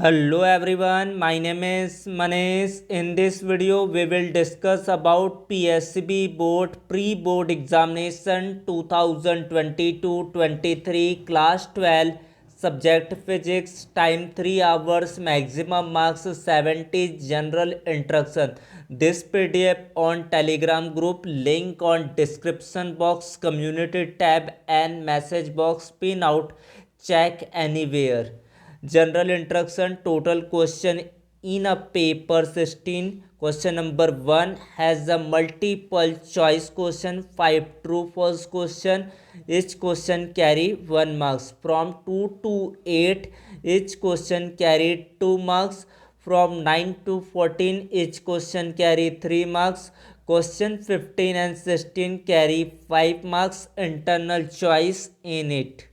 Hello everyone, my name is Manesh. In this video, we will discuss about PSB Board Pre-Board Examination 2022-23 Class 12 Subject Physics. Time 3 hours, maximum marks 70. General instruction. This PDF on Telegram group, link on description box, community tab and message box. Pin out, check anywhere. General instruction. Total question in a paper 16. Question number 1 has a multiple choice question, 5 true false question. Each question carry 1 marks. From 2 to 8 each question carry 2 marks. From 9 to 14 each question carry 3 marks. Question 15 and 16 carry 5 marks. Internal choice in it.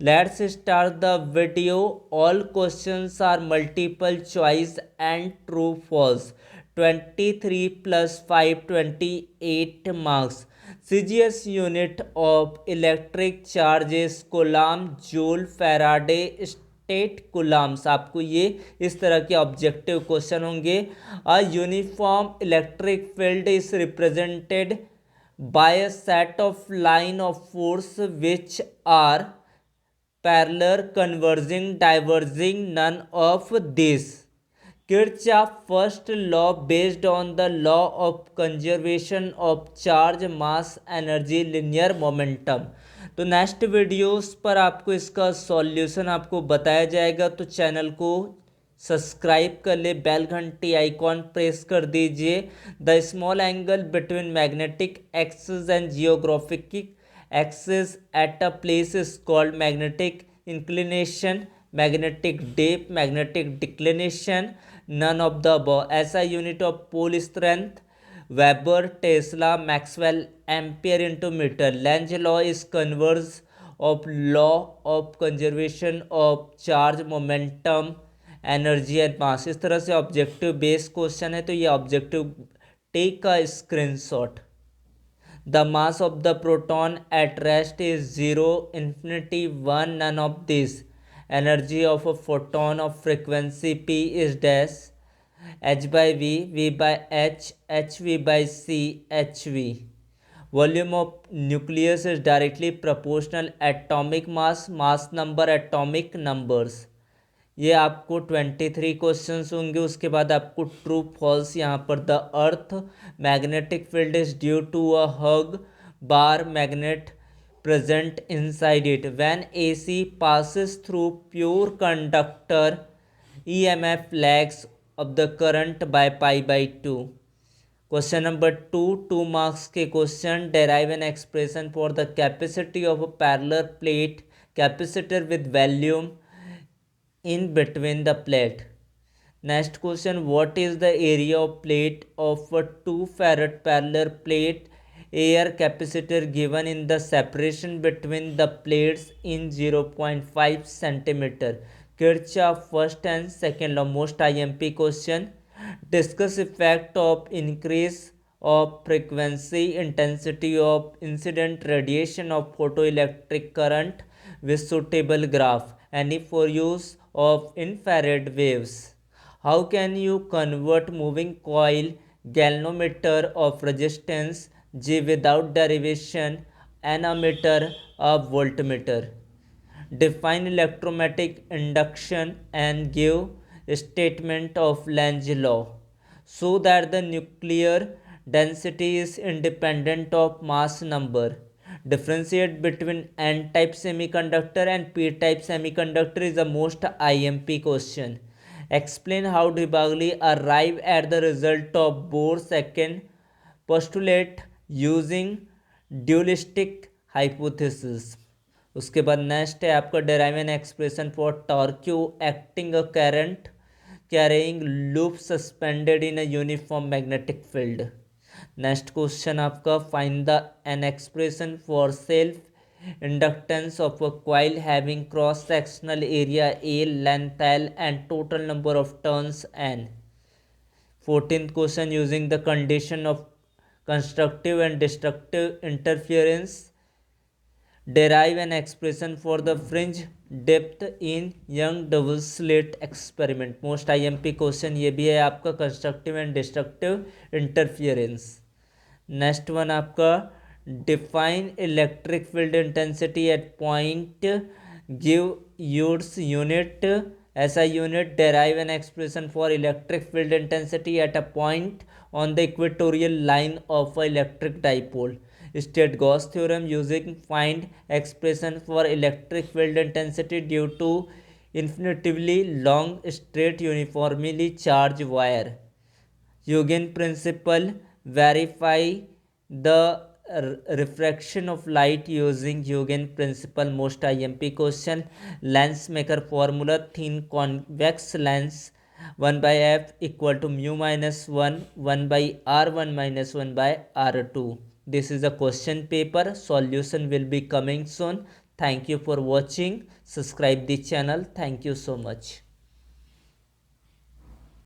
Let's start the video. All questions are multiple choice and true false. 23 plus 5 28 marks. CGS unit of electric charge is Coulomb, Joule, Faraday, state Coulomb's. आपको ये इस तरह के objective question होंगे. A uniform electric field is represented by a set of line of force which are parallel, converging, diverging, none of this. Kirchhoff first law based on the law of conservation of charge, mass, energy, linear momentum. तो next videos पर आपको इसका solution आपको बताया जाएगा. तो channel को subscribe कर ले, बेल घंटी आइकॉन प्रेस कर दीजिए. The small angle between magnetic axis and geographic axis at a place is called magnetic inclination, magnetic dip, magnetic declination, none of the above. SI unit of pole strength, Weber, Tesla, Maxwell, ampere into meter. Lenz law is converse of law of conservation of charge, momentum, energy and mass. इस तरह से objective based question है. तो ये objective take a screenshot. The mass of the proton at rest is 0, infinity 1, none of these. Energy of a photon of frequency p is dash h by v, v by h, hv by c, hv. Volume of nucleus is directly proportional atomic mass, mass number, atomic numbers. ये आपको 23 questions होंगे. उसके बाद आपको true false यहाँ पर. The earth magnetic field is due to a huge bar magnet present inside it. When AC passes through pure conductor, EMF lags of the current by pi by 2. Question number 2, 2 marks के question. Derive an expression for the capacity of a parallel plate capacitor with volume in between the plate. Next question, what is the area of plate of a 2 farad parallel plate air capacitor given in the separation between the plates in 0.5 centimeter. Kirchhoff first and second law. Most IMP question. Discuss effect of increase of frequency intensity of incident radiation of photoelectric current with suitable graph. Any for use of infrared waves. How can you convert moving coil galvanometer of resistance G without derivation an ammeter a voltmeter? Define electromagnetic induction and give statement of Lenz law. So that the nuclear density is independent of mass number. Differentiate between n-type semiconductor and p-type semiconductor is the most IMP question. Explain how de Broglie arrived at the result of Bohr's second postulate using dualistic hypothesis. उसके बाद next है आपका derive an expression for torque acting a current carrying loop suspended in a uniform magnetic field. Next question आपका find the an expression for self inductance of a coil having cross sectional area A, length L and total number of turns N. 14th question, using the condition of constructive and destructive interference derive an expression for the fringe depth in young double slit experiment। Most IMP question ये भी है आपका, constructive and destructive interference. Next one आपका define electric field intensity at point, give its unit, SI unit, derive an expression for electric field intensity at a point on the equatorial line of an electric dipole, state Gauss theorem using find expression for electric field intensity due to infinitively long straight uniformly charged wire, Huygens principle, verify the refraction of light using Huygens principle। most IMP question। lens maker formula, thin convex lens 1 by f equal to mu minus 1 1 by r1 minus 1 by r2। this is a question paper, solution will be coming soon। thank you for watching, subscribe the channel, thank you so much।